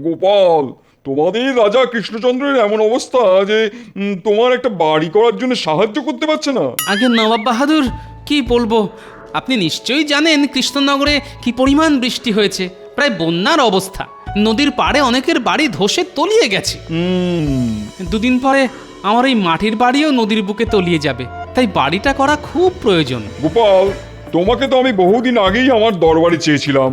গোপাল, তোমাদের রাজা কৃষ্ণচন্দ্রের এমন অবস্থা যে তোমার একটা বাড়ি করার জন্য সাহায্য করতে পারছে না। আগে নবাব বাহাদুর, কি বলবো, আপনি নিশ্চয়ই জানেন কৃষ্ণনগরে কি পরিমাণ বৃষ্টি হয়েছে, প্রায় বন্যার অবস্থা। নদীর পাড়ে অনেকের বাড়ি ধসে তলিয়ে গেছে। দুদিন পরে আমার এই মাটির বাড়িও নদীর বুকে তলিয়ে যাবে, তাই বাড়িটা করা খুব প্রয়োজন। গোপাল, তোমাকে তো আমি বহুদিন আগেই আমার দরবারে চেয়েছিলাম।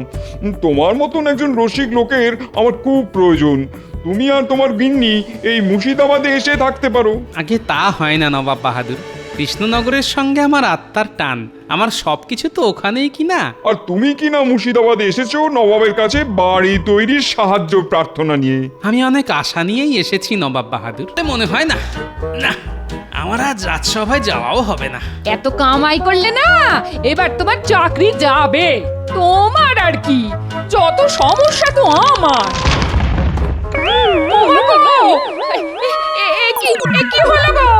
তোমার মতন একজন রসিক লোকের আমার খুব প্রয়োজন। তুমি আর তোমার গিন্নি এই মুর্শিদাবাদে এসে থাকতে পারো। আগে তা হয় না নবাব বাহাদুর, কৃষ্ণনগরের সঙ্গে আমার আত্মার টান, আমার সবকিছু তো ওখানেই কিনা। আর তুমি কি না মুর্শিদাবাদে এসেছো নবাবের কাছে বাড়ি তৈরির সাহায্য প্রার্থনা নিয়ে? আমি অনেক আশা নিয়েই এসেছি নবাব বাহাদুর। মনে হয় না, না, আমার আজ রাজসভায় যাওয়াও হবে না। এত কামাই করলে না, এবার তোমার চাকরি যাবে। তোমার আর কি, যত সমস্যা তো আমার। কি হলো গো?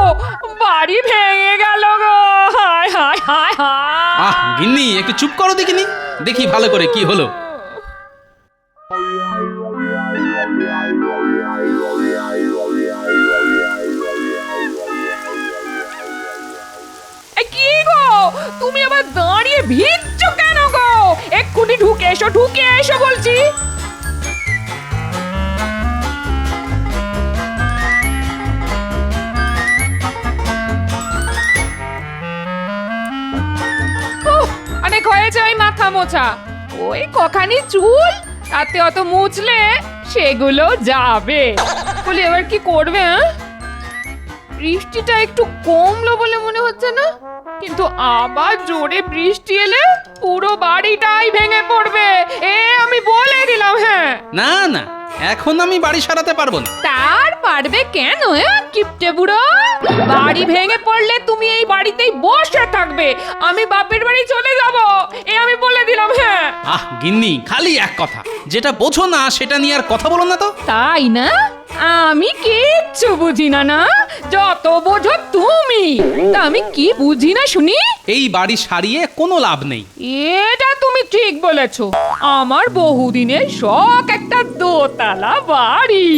বাড়ি ভেঙে গেল গো। হায় হায় হায় হায়। আহ গিন্নি, একটু চুপ করো দেখিনি, দেখি ভালো করে কি হলো। কি গো, তুমি আবার দাঁড়িয়ে ভিজছো কেন গো? এক্ষুনি ঢুকে এসো বলছি। অনেক হয়েছে ওই মাথা মোছা, ওই কখানি চুল, তাতে অত মুছলে সেগুলো যাবে। বলি এবার কি করবে? বৃষ্টিটা একটু কমলো বলে মনে হচ্ছে না, কিন্তু আবার জোরে বৃষ্টি এলে পুরো বাড়িটাই ভেঙে পড়বে, এ আমি বলে দিলাম। হ্যাঁ, না না, এখন আমি বাড়ি সারাতে পারবো না। তার পারবে কেন? কিপটে বুড়ো, বাড়ি ভেঙে পড়লে তুমি এই বাড়িতেই বসে থাকবে, আমি বাপের বাড়ি চলে যাব, এ আমি বলে দিলাম। হ্যাঁ। আহ গিন্নি, খালি এক কথা, যেটা বোঝো না সেটা নিয়ে আর কথা বলো না তো। তাই না? আমি কিচ্ছু বুঝি না, না যত বোঝো তুমি। তা আমি কি বুঝি না শুনি? এই বাড়ি সারিয়ে কোনো লাভ নেই। এটা তুমি ঠিক বলেছো, আমার বহুদিনের শখ একটা দোতলা বাড়ি।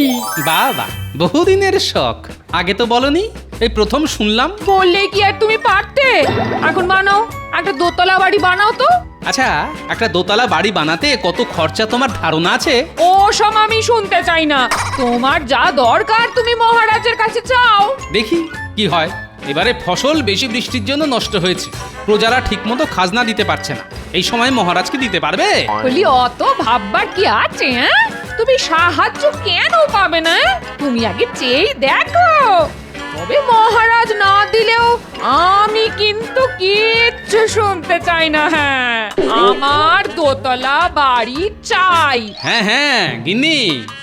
বাবা, বহুদিনের শখ, আগে তো বলনি, এই প্রথম শুনলাম। বললে কি আর তুমি পারতে? এখন বানাও, একটা দোতলা বাড়ি বানাও তো। আচ্ছা, একটা দোতলা বাড়ি বানাতে কত খরচা তোমার ধারণা আছে? ও সব আমি শুনতে চাই না, তোমার যা দরকার তুমি মহারাজের কাছে চাও। দেখি কি হয়। এবারে ফসল বেশি বৃষ্টির জন্য নষ্ট হয়েছে, প্রজারা ঠিকমতো খাজনা দিতে পারছে না, এই সময় মহারাজকে দিতে পারবে? বলি অত ভাববার কি আছে? তুমি সাহায্য কেন পাবে না? তুমি আগে চেয়ে দেখো, তবে মহারাজ না দিলেও আমি কিন্তু কিচ্ছু শুনতে চাই না। হ্যাঁ, আমার দোতলা বাড়ি চাই। হ্যাঁ হ্যাঁ গিন্নি,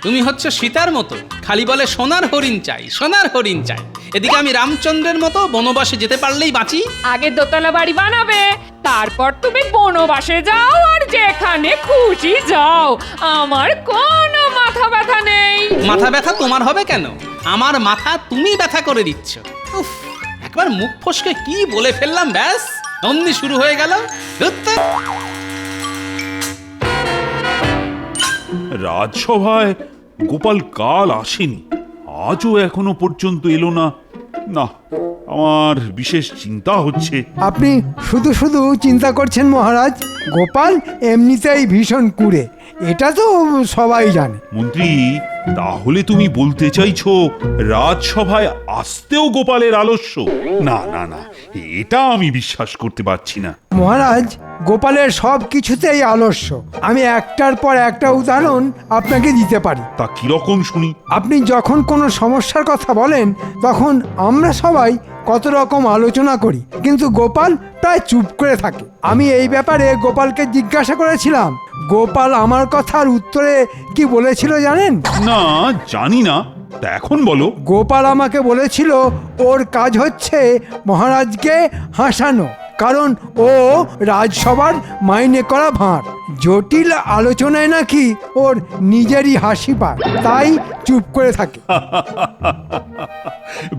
তুমি হচ্ছে সীতার মতো, খালি বলে সোনার হরিণ চাই, সোনার হরিণ চাই। এদিকে আমি রামচন্দ্রের মতো বনবাসে যেতে পারলেই বাঁচি। আগে দোতলা বাড়ি বানাবে, তারপর তুমি বনবাসে যাও আর যেখানে খুশি যাও, আমার কোনো মাথা ব্যথা নেই। মাথা ব্যথা তোমার হবে কেন? আমার মাথা তুমি ব্যথা করে দিচ্ছ। উফ, একবার মুখ ফসকে কি বলে ফেললাম, ব্যাস অমনি শুরু হয়ে গেল। রাজসভায় গোপাল কাল আসেনি, আজও এখনো পর্যন্ত এলো না। না, আমার বিশেষ চিন্তা হচ্ছে। আপনি শুধু শুধু চিন্তা করছেন মহারাজ, গোপাল এমনিতেই ভীষণ কুঁড়ে, এটা তো সবাই জানে। মন্ত্রী, তাহলে তুমি বলতে চাইছো রাজসভায় আসতেও গোপালের আলস্য? না না না, এটা আমি বিশ্বাস করতে পারছি না। মহারাজ, গোপালের সব কিছুতেই আলস্য। আমি একটার পর একটা উদাহরণ আপনাকে দিতে পারি। তা কিরকম শুনি? আপনি যখন কোনো সমস্যার কথা বলেন তখন আমরা সবাই কত রকম আলোচনা করি, কিন্তু গোপাল প্রায় চুপ করে থাকে। আমি এই ব্যাপারে গোপালকে জিজ্ঞাসা করেছিলাম, গোপাল আমার কথার উত্তরে কি বলেছিল জানেন? না, জানি না, তা এখন বলো। গোপাল আমাকে বলেছিল ওর কাজ হচ্ছে মহারাজকে হাসানো, কারণ ও রাজসভার মাইনে করা ভাঁড়। জটিল আলোচনায় নাকি ওর নিজেরই হাসি পায়, তাই চুপ করে থাকে।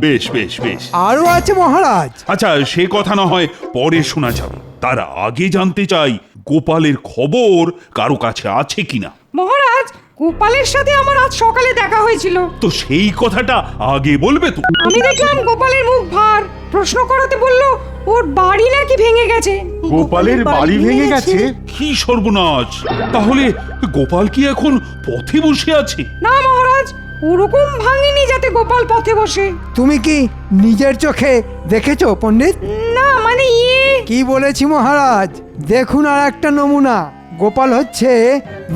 বেশ বেশ বেশ, আরও আছে মহারাজ। আচ্ছা, সে কথা না হয় পরে শোনা যাবে, তার আগে জানতে চাই গোপালের খবর কারো কাছে আছে কিনা। মহারাজ, গোপালের সাথে আমার আজ সকালে দেখা হয়েছিল। তো সেই কথাটা আগে বলবে তো। আমি দেখলাম গোপালের মুখ ভার, প্রশ্ন করাতে বলল ওর বাড়ি নাকি ভেঙে গেছে। গোপালের বাড়ি ভেঙে গেছে? কি সর্বনাশ! তাহলে গোপাল কি এখন পথে বসে আছে? না মহারাজ, ওরকম ভাঙেনি যাতে গোপাল পথে বসে। তুমি কি নিজের চোখে দেখেছো পণ্ডিত? না মানে কি বলেছি মহারাজ, দেখুন আর একটা নমুনা। গোপাল হচ্ছে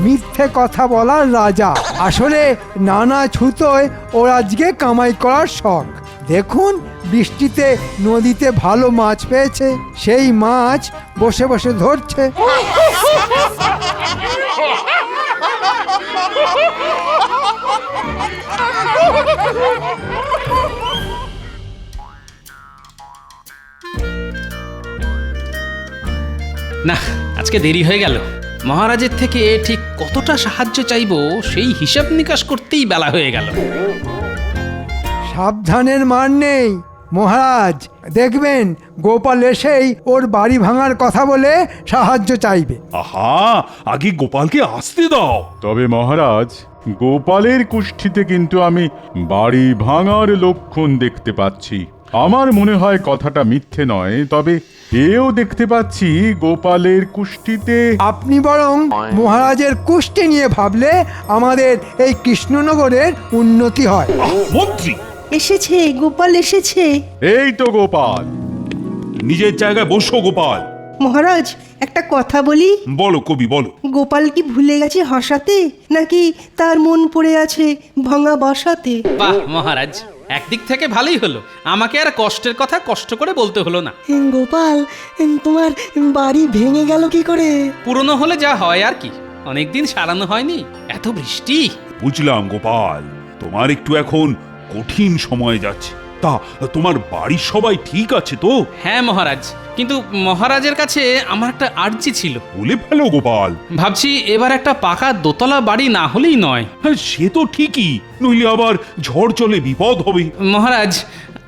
মিথ্যে কথা বলার রাজা। আসলে নানা ছুতোয় ওর আজকে কামাই করার শখ। দেখুন, বৃষ্টিতে নদীতে ভালো মাছ পেয়েছে, সেই মাছ বসে বসে ধরছে। না, আজকে দেরি হয়ে গেল। মহারাজের থেকে ঠিক কতটা সাহায্য চাইবো সেই হিসাব নিকাশ করতেই বেলা হয়ে গেল। সাবধানের মার নেই মহারাজ, দেখবেন গোপাল এসেই ওর বাড়ি ভাঙার কথা বলে সাহায্য চাইবে। আহা, আগে গোপালকে আসতে দাও। তবে মহারাজ, গোপালের কুষ্ঠিতে কিন্তু আমি বাড়ি ভাঙার লক্ষণ দেখতে পাচ্ছি। আমার মনে হয় কথাটা মিথ্যে নয়, তবে এও দেখতে পাচ্ছি গোপালের কুষ্ঠিতে। আপনি বরং মহারাজের কুষ্টি নিয়ে ভাবলে আমাদের এই কৃষ্ণনগরের উন্নতি হয়। মন্ত্রী, এসেছে, গোপাল এসেছে। এই তো গোপাল। নিজের জায়গায় বসো গোপাল। মহারাজ, একটা কথা বলি। বলো কবি, বলো। গোপাল কি ভুলে গেছে হাসাতে, নাকি তার মন পড়ে আছে ভাঙা বাসাতে? বাহ মহারাজ, একদিক থেকে ভালোই হলো, আমাকে আর কষ্টের কথা কষ্ট করে বলতে হলো না। গোপাল, তোমার বাড়ি ভেঙে গেল কি করে? পুরনো হলে যা হয় আর কি, অনেকদিন সারানো হয়নি, এত বৃষ্টি। বুঝলাম গোপাল, তোমার একটু এখন কঠিন সময় যাচ্ছে। তা তোমার বাড়ির সবাই ঠিক আছে তো? হ্যাঁ মহারাজ, কিন্তু মহারাজের কাছে আমার একটা আর্জি ছিল। বলে ফেলো গোপাল। ভাবছি এবার একটা পাকা দোতলা বাড়ি না হলেই নয়। হ্যাঁ, সে তো ঠিকই, নইলে আবার ঝড় চলে বিপদ হবে। মহারাজ,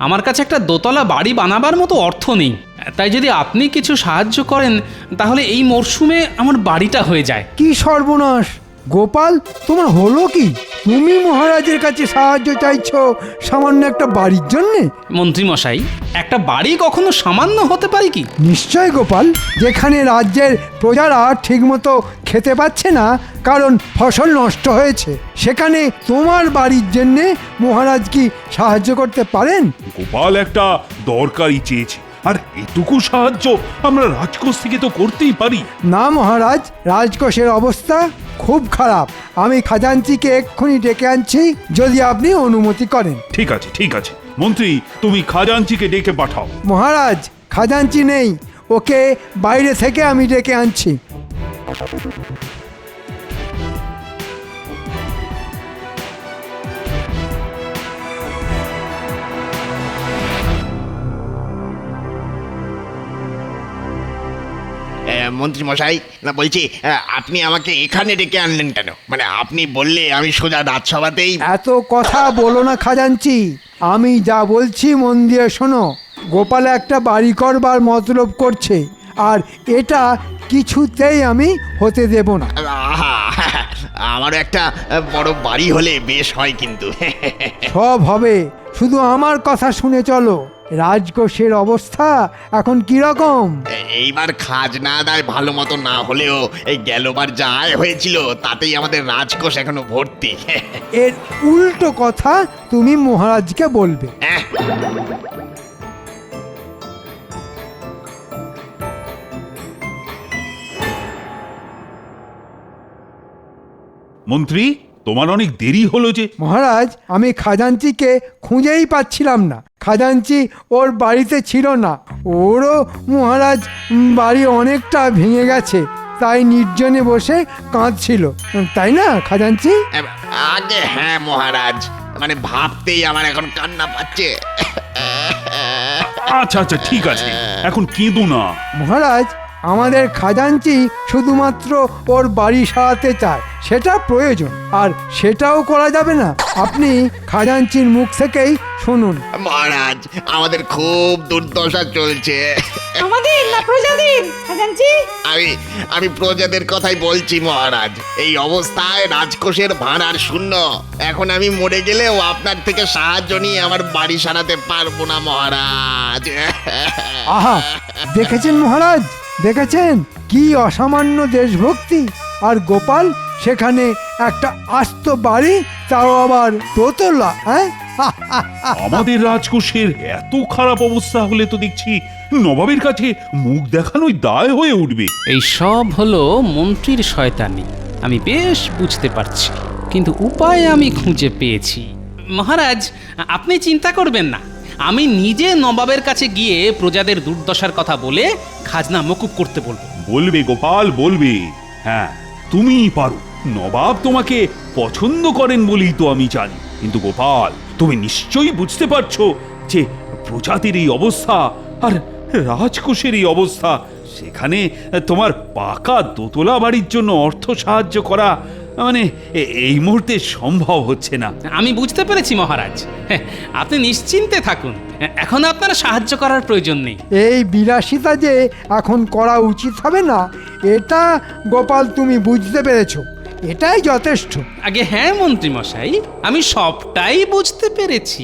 আমার কাছে একটা দোতলা বাড়ি বানাবার মতো অর্থ নেই, তাই যদি আপনি কিছু সাহায্য করেন তাহলে এই মরশুমে আমার বাড়িটা হয়ে যায়। কি সর্বনাশ! গোপাল, তোমার হলো কি? তুমি মহারাজের কাছে সাহায্য চাইছো সামান্য একটা বাড়ির জন্যে? মন্ত্রী মশাই, একটা বাড়ি কখনো সামান্য হতে পারে কি? নিশ্চয় গোপাল, যেখানে রাজ্যের প্রজারা ঠিকমতো খেতে পাচ্ছে না কারণ ফসল নষ্ট হয়েছে, সেখানে তোমার বাড়ির জন্যে মহারাজ কি সাহায্য করতে পারেন? গোপাল একটা দরকারি চেয়েছে, আর এটুকু সাহায্য আমরা রাজকোষ থেকে তো করতেই পারি। না মহারাজ, রাজকোষের অবস্থা খুব খারাপ। আমি খাজাঞ্চিকে এক্ষুনি ডেকে আনছি, যদি আপনি অনুমতি করেন। ঠিক আছে, ঠিক আছে মন্ত্রী, তুমি খাজাঞ্চিকে ডেকে পাঠাও। মহারাজ, খাজাঞ্চি নেই, ওকে বাইরে থেকে আমি ডেকে আনছি। মন্ত্রী মশাই, না বলছি আপনি আমাকে এখানে ডেকে আনলেন কেন? মানে আপনি বললে আমি সোজা রাজসভাতেই। এত কথা বলো না খাজাঞ্চি, আমি যা বলছি মন দিয়ে শোনো। গোপাল একটা বাড়ি করবার মতলব করছে, আর এটা কিছুতেই আমি হতে দেব না। আহা, আমারও একটা বড় বাড়ি হলে বেশ হয় কিন্তু। সব হবে, শুধু আমার কথা শুনে চলো। রাজকোষের অবস্থা এখন কিরকম? এইবার খাজনা আদায় ভালো মতো না হলেও এই গেলবার যা আয় হয়েছিল তাতেই আমাদের রাজকোষ এখনো ভর্তি। এর উল্টো কথা তুমি মহারাজকে বলবে। মন্ত্রী, তোমার অনেক দেরি হলো যে। মহারাজ, আমি খাজাঞ্চিকে খুঁজেই পাচ্ছিলাম না। খাজাঞ্চি ওর বাড়িতে ছিল না। ওরও মহারাজ বাড়ি অনেকটা ভেঙে গেছে, তাই নির্জনে বসে কাঁদছিল, তাই না খাজাঞ্চি? আগে হ্যাঁ মহারাজ, মানে ভাবতেই আমার এখন কান্না পাচ্ছে। আচ্ছা আচ্ছা, ঠিক আছে, এখন কেঁদো না। মহারাজ, আমাদের খাজাঞ্চি শুধুমাত্র ওর বাড়ি সারাতে চায়, সেটা প্রয়োজন, আর সেটাও করা যাবে না। আপনি খাজাঞ্চির মুখ থেকেই শুনুন। মহারাজ, আমাদের খুব দুর্দশা চলছে। আমাদের না প্রজাদের খাজানচি? আমি আমি প্রজাদের কথাই বলছি মহারাজ। এই অবস্থায় রাজকোষের ভাঁড়ার শূন্য। এখন আমি মরে গেলেও আপনার থেকে সাহায্য নিয়ে আমার বাড়ি সারাতে পারবো না মহারাজ। আহা, দেখেছেন মহারাজ, দেখেছেন কি অসামান্য দেশভক্তি। আর গোপাল সেখানে একটা আস্ত বাড়ি, তাও আবার দোতলা। হ্যাঁ, আমাদের রাজকোষের এত খারাপ অবস্থা হলে তো দেখছি নবাবের কাছে মুখ দেখানোই দায় হয়ে উঠবে। এই সব হলো মন্ত্রীর শয়তানি, আমি বেশ বুঝতে পারছি, কিন্তু উপায় আমি খুঁজে পেয়েছি। মহারাজ, আপনি চিন্তা করবেন না, আমি নিজে নবাবের কাছে গিয়ে প্রজাদের দুর্দশার কথা বলে খাজনা মকুব করতে বলবো। বলবে গোপাল, বলবে। হ্যাঁ, তুমিই পারো। নবাব তোমাকে পছন্দ করেন বলেই তো আমি জানি। কিন্তু গোপাল, তুমি নিশ্চয়ই বুঝতে পারছো যে প্রজাতির এই অবস্থা আর রাজকোষের এই অবস্থা, সেখানে তোমার পাকা দোতলা বাড়ির জন্য অর্থ সাহায্য করা মানে এই মুহূর্তে সম্ভব হচ্ছে না। আমি বুঝতে পেরেছি মহারাজ, আপনি নিশ্চিন্তে থাকুন, এখন আপনার সাহায্য করার প্রয়োজন নেই। এই বিলাসিতা যে এখন করা উচিত হবে না, এটা গোপাল তুমি বুঝতে পেরেছো, এটাই যথেষ্ট। আগে হ্যাঁ মন্ত্রী মশাই, আমি সবটাই বুঝতে পেরেছি।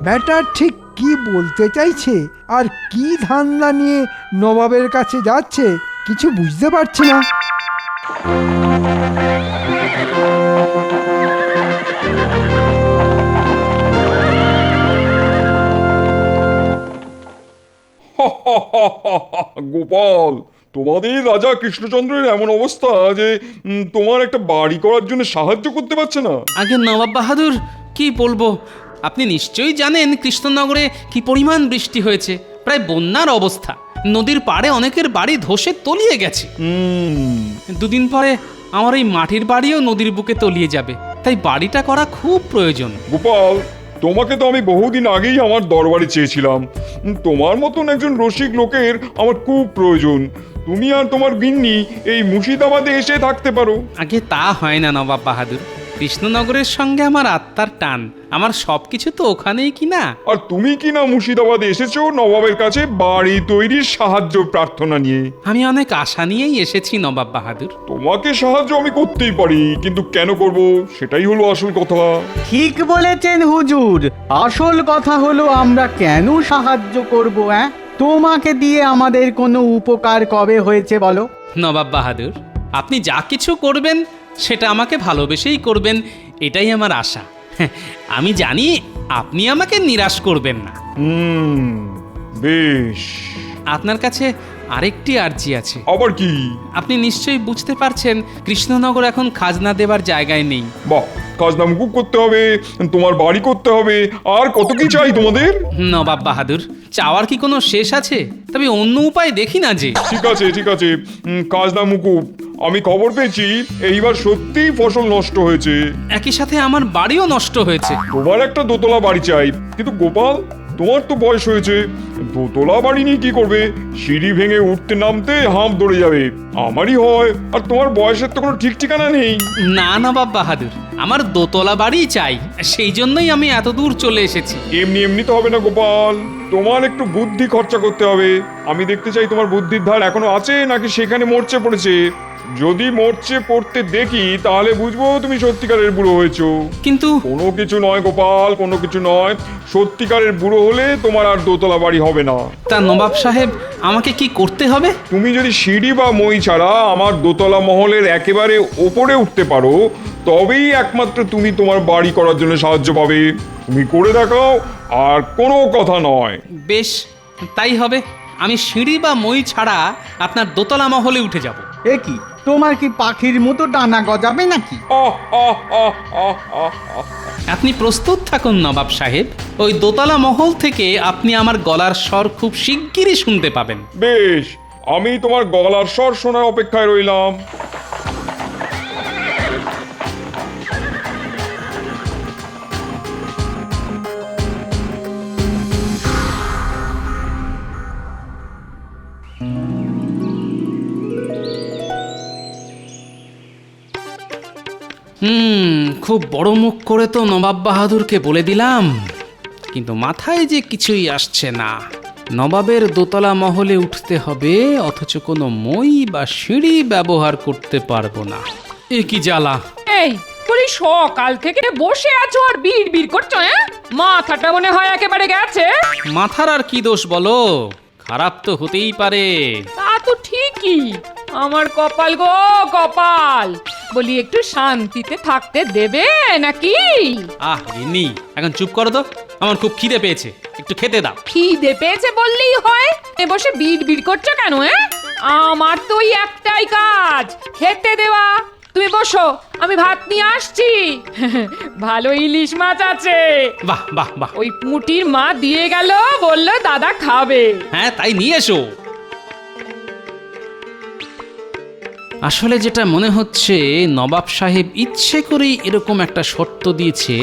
ব্যাটার ঠিক কি বলতে চাইছে আর কি ধান্দা নিয়ে নবাবের কাছে যাচ্ছে কিছু বুঝতে পারছি না। গোপাল, তোমাদের রাজা কৃষ্ণচন্দ্রের এমন অবস্থা যে তোমার একটা বাড়ি করার জন্য সাহায্য করতে পারছে না। আগে নবাব বাহাদুর, কি বলবো, আপনি নিশ্চয়ই জানেন কৃষ্ণনগরে কি পরিমাণ বৃষ্টি হয়েছে, প্রায় বন্যার অবস্থা। নদীর পাড়ে অনেকের বাড়ি ধসে তলিয়ে গেছে। দুদিন পরে আমার এই মাটির বাড়িও নদীর বুকে তলিয়ে যাবে, তাই বাড়িটা করা খুব প্রয়োজন। গোপাল, তোমাকে তো আমি বহুদিন আগেই আমার দরবারে চেয়েছিলাম। তোমার মতন একজন রসিক লোকের আমার খুব প্রয়োজন। তুমি আর তোমার গিন্নি এই মুর্শিদাবাদে এসে থাকতে পারো। আগে তা হয় না নবাব বাহাদুর, কৃষ্ণনগরের সঙ্গে আমার আত্মার টান, আমার সবকিছু তো ওখানেই কিনা। আর তুমি কি না মুর্শিদাবাদে এসেছো নবাবের কাছে বাড়ি তৈরির সাহায্য প্রার্থনা নিয়ে? আমি অনেক আশা নিয়েই এসেছি নবাব বাহাদুর। তোমাকে সাহায্য আমি করতেই পারি, কিন্তু কেন করব সেটাই হলো আসল কথা। ঠিক বলেছেন হুজুর, আসল কথা হলো আমরা কেন সাহায্য করব? তোমাকে দিয়ে আমাদের কোনো উপকার কবে হয়েছে বলো? নবাব বাহাদুর, আপনি যা কিছু করবেন সেটা আমাকে ভালোবেসেই করবেন, এটাই আমার আশা। আমি জানি আপনি আমাকে নিরাশ করবেন না। বেশ, আপনার কাছে আরেকটি আর্জি আছে। আবার কি? আপনি নিশ্চয়ই বুঝতে পারছেন কৃষ্ণনগর এখন খাজনা দেবার জায়গায় নেই। বাহ, খাজনা মুকুব করতে হবে, তোমার বাড়ি করতে হবে, আর কত কি চাই তোমাদের? নবাব বাহাদুর, চাওয়ার কি কোনো শেষ আছে? তবে অন্য উপায় দেখি না যে। ঠিক আছে, ঠিক আছে, খাজনা মুকুব। আমি খবর পেয়েছি এইবার সত্যিই ফসল নষ্ট হয়েছে। একই সাথে আমার বাড়িও নষ্ট হয়েছে। তোমার একটা দোতলা বাড়ি চাই, কিন্তু গোপাল, তোমার তো বয়স হয়েছে, দোতলা বাড়ি নিয়ে কি করবে? সিঁড়ি ভেঙে উঠতে নামতে হাঁপ ধরে যাবে। আমারই হয়, আর তোমার বয়সের তো কোনো ঠিক ঠিকানা নেই। না নবাব বাহাদুর, আমার দোতলা বাড়ি চাই, সেই জন্যই আমি এত দূর চলে এসেছি। এমনি এমনি তো হবে না গোপাল, তোমার একটু বুদ্ধি খরচা করতে হবে। আমি দেখতে চাই তোমার বুদ্ধির ধার এখনো আছে নাকি সেখানে মরচে পড়েছে। যদি মরচে পড়তে দেখি তাহলে বুঝবো তুমি সত্যিকারের বুড়ো হয়েছো। কিন্তু কোনো কিছু নয় গোপাল, কোনো কিছু নয়। সত্যিকারের বুড়ো হলে তোমার আর দোতলা বাড়ি হবে না। তা নবাব সাহেব, আমাকে কি করতে হবে? তুমি যদি সিঁড়ি বা মই ছাড়া আমার দোতলা মহলের একেবারে ওপরে উঠতে পারো, তবেই একমাত্র তুমি তোমার বাড়ি করার জন্য সাহায্য পাবে। তুমি করে দেখাও, আর কোনো কথা নয়। বেশ, তাই হবে। আমি সিঁড়ি বা মই ছাড়া আপনার দোতলা মহলে উঠে যাব। এ কি, তোমার কি পাখির মতো ডানা গজাবে নাকি? আহ, আহ, আহ, আহ, আহ, আহ। আপনি প্রস্তুত থাকুন নবাব সাহেব, ওই দোতলা মহল থেকে আপনি আমার গলার স্বর খুব শিগগিরই শুনতে পাবেন। বেশ, আমি তোমার গলার স্বর শোনার অপেক্ষায় রইলাম। খুব বড় মুখ করে তো নবাব বাহাদুরকে বলে দিলাম, কিন্তু মাথায় যে কিছুই আসছে না। নবাবের দোতলা মহলে উঠতে হবে, অথচ কোনো মই বা সিঁড়ি ব্যবহার করতে পারবো না। এ কি জ্বালা! এই বলি, সকাল থেকে বসে আছো আর বিড় বিড় করছো, হ্যাঁ? মাথাটা মনে হয় একেবারে গেছে। মাথার আর কি দোষ বলো, খারাপ তো হতেই পারে। তা তো ঠিকই, আমার কপাল গো কপাল। বলি, একটু শান্তিতে থাকতে দেবে নাকি? গিন্নি, এখন চুপ করো তো, আমার খুব খিদে পেয়েছে, একটু খেতে দাও। খিদে পেয়েছে বললেই হয়, এ বসে বিড় বিড় করছো কেন? আমার তো ওই একটাই কাজ, খেতে দেওয়া। তুমি বসো, আমি ভাত নিয়ে আসছি। ভালো ইলিশ মাছ আছে। বাহ বাহ বাহ! ওই পুঁটির মা দিয়ে গেল, বললো দাদা খাবে। হ্যাঁ, তাই নিয়ে এসো। আসলে যেটা মনে হচ্ছে, নবাব সাহেব ইচ্ছে করেই এরকম একটা শর্ত দিয়েছে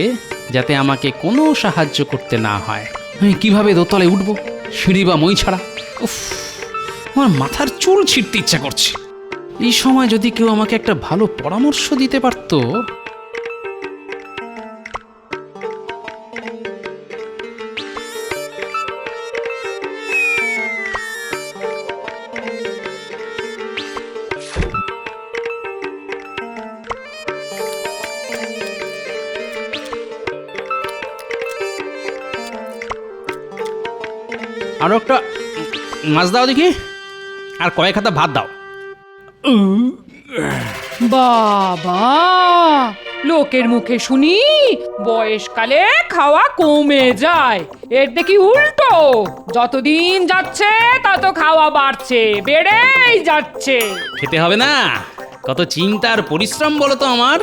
যাতে আমাকে কোনো সাহায্য করতে না হয়। আমি কিভাবে দোতলায় উঠবো, সিঁড়ি বা মই ছাড়া? উফ, আমার মাথার চুল ছিঁড়তে ইচ্ছা করছে। এই সময় যদি কেউ আমাকে একটা ভালো পরামর্শ দিতে পারতো। আরো একটা মাছ দাও দেখি, আর কয়েক হাতা ভাত দাও। বাবা, লোকের মুখে শুনি বয়সকালে খাওয়া কমে যায়, এর দেখি উল্টো। যতদিন যাচ্ছে তত খাওয়া বাড়ছে, বেড়েই যাচ্ছে। খেতে হবে না, কত চিন্তা আর পরিশ্রম বলো তো আমার।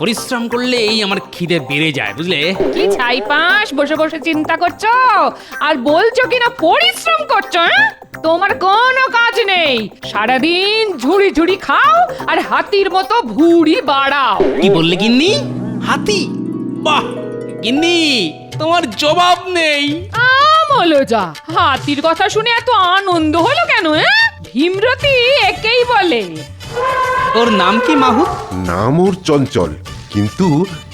পরিশ্রম করলেই আমার খিদে বেড়ে যায়, বুঝলে? কি ছাইপাঁশ বসে বসে চিন্তা করছো আর বলছো কিনা পরিশ্রম করছো? তোমার কোনো কাজ নেই, সারাদিন ঝুড়ি ঝুড়ি খাও আর হাতির মতো ভুঁড়ি বাড়াও। কি বললে গিন্নি? হাতি? বাহ গিন্নি, তোমার জবাব নেই। আমলো যা, হাতির কথা শুনে এত আনন্দ হলো কেন? ভীমরতি একেই বলে। ওর নাম কি মাহুত? নাম ওর চঞ্চল, কিন্তু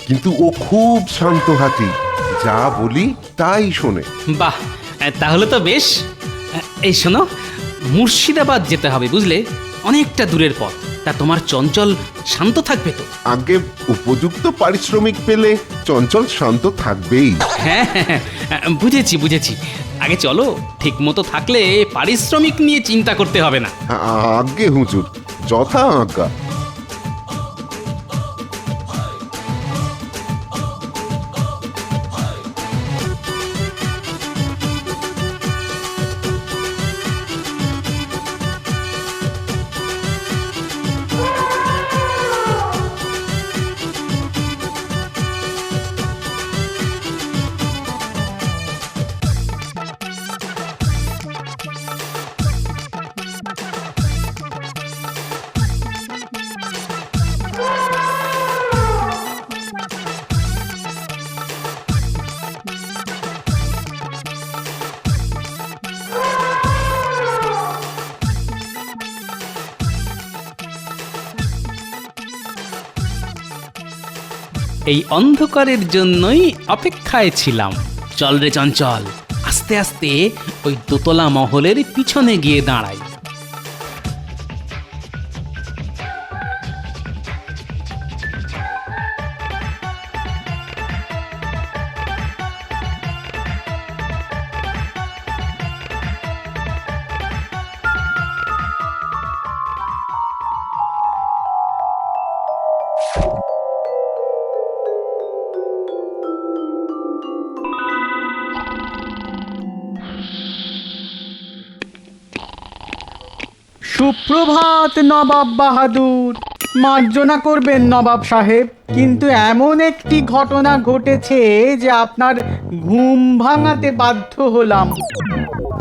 কিন্তু ও খুব শান্ত হাতি, যা বলি তাই শোনে। বাহ, তাহলে তো বেশ। এই শোনো, মুর্শিদাবাদ যেতে হবে, বুঝলে? অনেকটা দূরের পথ। তা তোমার চঞ্চল শান্ত থাকবে তো? আগে উপযুক্ত পারিশ্রমিক পেলে চঞ্চল শান্ত থাকবেই। হ্যাঁ হ্যাঁ, বুঝেছি বুঝেছি। আগে চলো, ঠিক মতো থাকলে পারিশ্রমিক নিয়ে চিন্তা করতে হবে না। আজ্ঞে হুজুর, যথা আজ্ঞা। এই অন্ধকারের জন্যই অপেক্ষায় ছিলাম। চল রে চঞ্চল, আস্তে আস্তে ওই দোতলা মহলের পিছনে গিয়ে দাঁড়াই। সুপ্রভাত নবাব বাহাদুর। মার্জনা করবেন নবাব সাহেব, কিন্তু এমন একটি ঘটনা ঘটেছে যে আপনার ঘুম ভাঙাতে বাধ্য হলাম।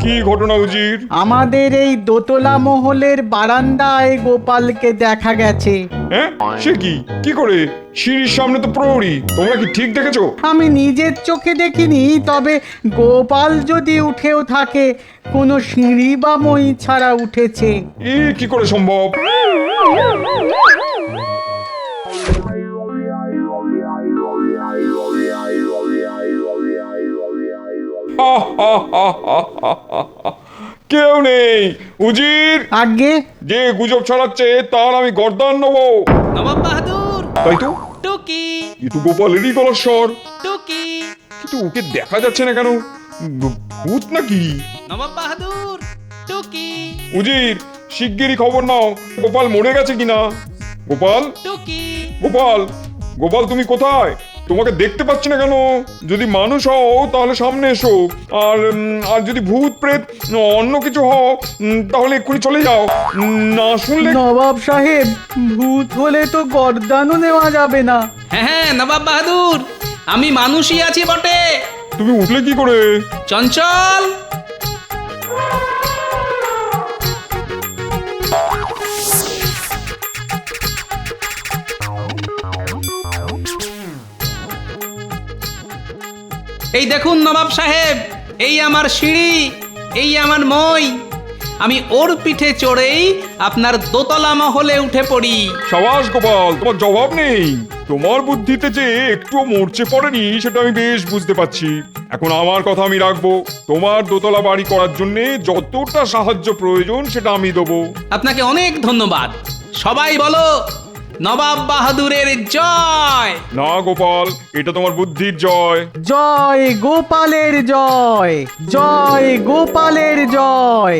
কি ঘটনা উজির? আমাদের এই দোতলা মহলের বারান্দায় গোপালকে দেখা গেছে। হ্যাঁ, সে কি? কি করে? সিঁড়ির সামনে তো প্রহরী, তোমরা কি ঠিক দেখেছো? আমি নিজের চোখে দেখিনি, তবে গোপাল যদি উঠেও থাকে, কোনো সিঁড়ি বা মই ছাড়া উঠেছে। কি করে সম্ভব? কেউ নেই। উজির, আগে যে গুজব ছড়াচ্ছে তার আমি গর্দান নেবো। নবাব বাহাদুর, তাই তো, টুকি কিন্তু গোপালেরই গলার স্বর। টুকি, কিন্তু ওকে দেখা যাচ্ছে না কেন? ভূত নাকি? নবাব বাহাদুর, টুকি উজির, শিগগিরই খবর নাও গোপাল মরে গেছে কিনা। গোপাল, টুকি। গোপাল, গোপাল তুমি কোথায়? তোমাকে দেখতে পাচ্ছি না কেন? যদি মানুষ হও তাহলে সামনে এসো, আর যদি ভূত প্রেত অন্য কিছু হও তাহলে এক্ষুনি চলে যাও। না শুনলে নবাব সাহেব, ভূত হলে তো গর্দানও নেওয়া যাবে না। হ্যাঁ হ্যাঁ নবাব বাহাদুর, আমি মানুষই আছি বটে। তুমি উঠলে কি করে? চঞ্চল, এই দেখুন নবাব সাহেব, এই আমার সিঁড়ি, এই আমার মই। আমি ওর পিঠে চড়েই আপনার দোতলা মহলে উঠে পড়ি। সাবাস গোপাল, তোমার জবাব নেই। তোমার বুদ্ধিতে যে একটুও মরচে পড়েনি সেটা আমি বেশ বুঝতে পারছি। এখন আমার কথা আমি রাখবো। তোমার দোতলা বাড়ি করার জন্য যতটা সাহায্য প্রয়োজন সেটা আমি দেবো। আপনাকে অনেক ধন্যবাদ। সবাই বলো নবাব বাহাদুরের জয়। না গোপাল, এটা তোমার বুদ্ধির জয়। জয় গোপালের জয়, জয় গোপালের জয়।